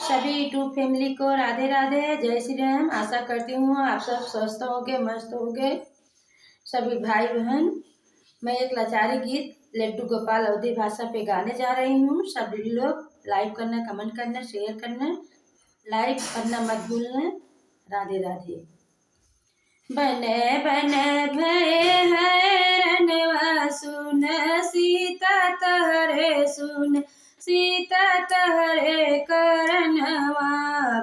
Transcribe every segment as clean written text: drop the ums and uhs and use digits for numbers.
सभी YouTube family को राधे राधे, जय श्री राम। आशा करती हूँ आप सब स्वस्थ होंगे, मस्त होंगे। सभी भाई बहन, मैं एक लाचारी गीत लड्डू गोपाल अवधी भाषा पे गाने जा रही हूँ। सभी लोग लाइक करना, कमेंट करना, शेयर करना, लाइक करना मत भूलना। राधे राधे। बने बने भय हैरनवा सुन, सीता तहरे सुन, सीता तहरे करनवा।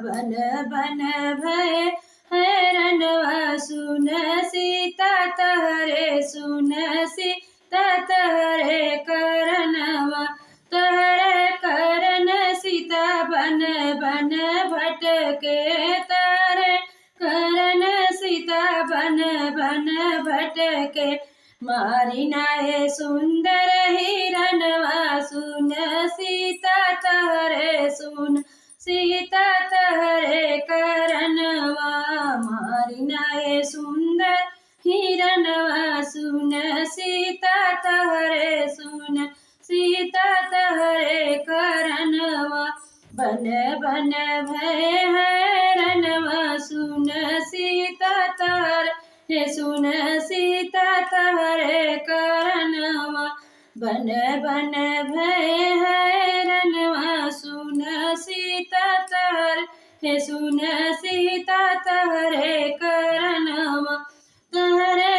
बन बन भय हैरनवा सुन, सीता तहरे सुन, सीता तहरे करनवा। तहरे करन सीता बन बन भटके, तहरे करन सीता बन बन भटके। मारी नाये सुंदर हिरनवा सुन, सीता तहरे सुन, सीता तहरे करनवा। मारी नाये सुंदर हिरनवा सुन, सीता तहरे सुन, सीता तहरे करनवा। बन बन भय हैरनवा सुन, सीता तहरे सुन, सीता तहरे करनवा। बन बन भय हैरनवा सुन, सीता तहरे सुन, सीता तहरे करनवा। तहरे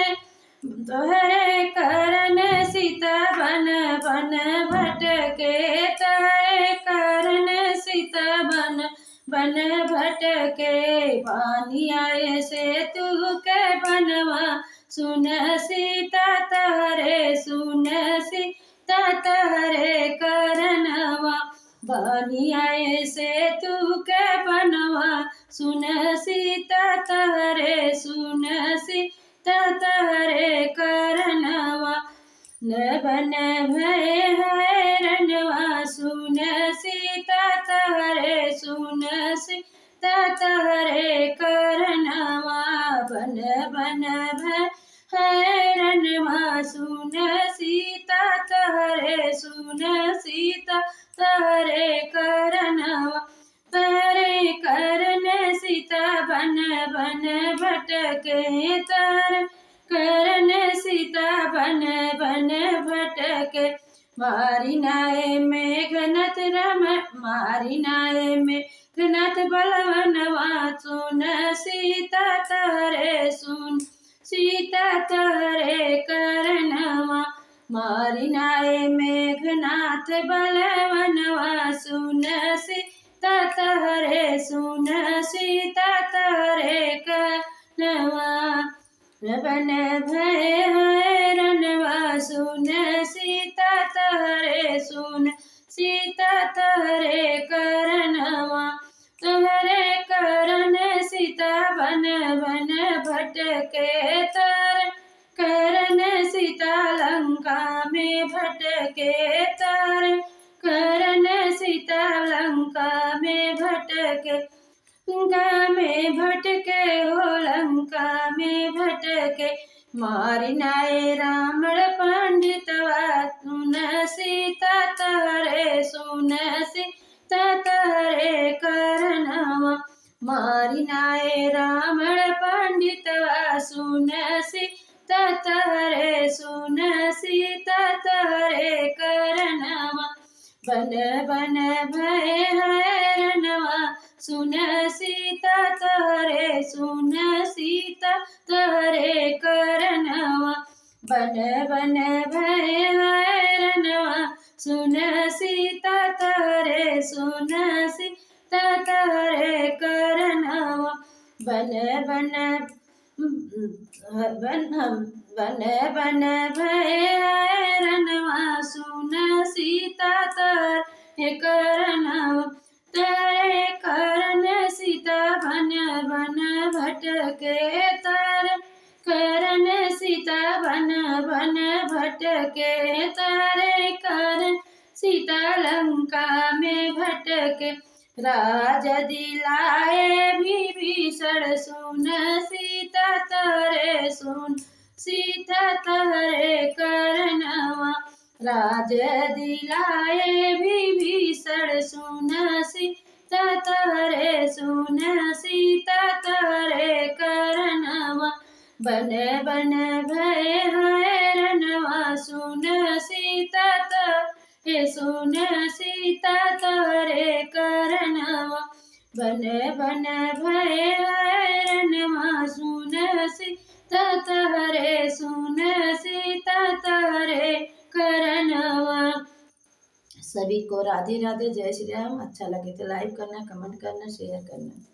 करन सीता बन बन भटके, तहरे करन सीता बन बन भटके। पानी आए से तू के बनवा सुन, सीता तहरे सुन, सीता तहरे करनवा। पानी आए से तू के बनवा सुन, सीता तहरे सुन, सीता तहरे करनवा। न बन भय हैरनवा सुन, सीता तहरे सुन, सीता तहरे करनवा। बन बन भय हैरनवा सुन, सीता तहरे सुन, सीता तहरे करनवा। तहरे करन सीता बन बन भटके, तहरे करन सीता बन बन भटके। मारी नाये मेघनाथ रम, मारी नाये मेघनाथ बलवनवा सुन, सीता तहरे सुन, सीता तहरे करनवा। मारी नाये मेघनाथ बलवनवा सुन, सीता तहरे सुन, सीता तहरे करनवा। बन भय हैरनवा सुन, सीता तहरे सुन, सीता तहरे करनवा। तहरे करन सीता बन बन भटके, तहरे करन सीता लंका में भटके, तहरे करन सीता लंका में भटके। लंका में भटके हो, लंका में भटके। मारी नाये रावण पंडितवा सुन, सीता तहरे सुन, सीता तहरे करनवा। मारी नाये रावण पंडितवा सुन, सीता तहरे सुन, सीता तहरे करनवा। बन बन भय हैरनवा सुन, सीता तहरे सुन, सीता तहरे करनवा। बन बन भय हैरनवा सुन, सीता तहरे सुन, सीता तहरे करनवा। बन बन बन भय हैरनवा सुन, सीता तहरे करनवा। तहरे करन सीता बन बन भटके, तहरे करन सीता बन बन भटके। तहरे करन सीता लंका में भटके। राज दिलाए विभीषण सुन, सीता तहरे सुन, सीता तहरे करनवा। राज दिलाए विभीषण सुन, सीता तरे सुन सीता तरे करनवा बन बन भय हैरनवा सुन सीता तरे सुन सीता तरे करनवा बन बन भय हैरनवा सुन सीता तरे सुन सीता तरे करनवा। सभी को राधे राधे, जय श्री राम। अच्छा लगे तो लाइक करना, कमेंट करना, शेयर करना।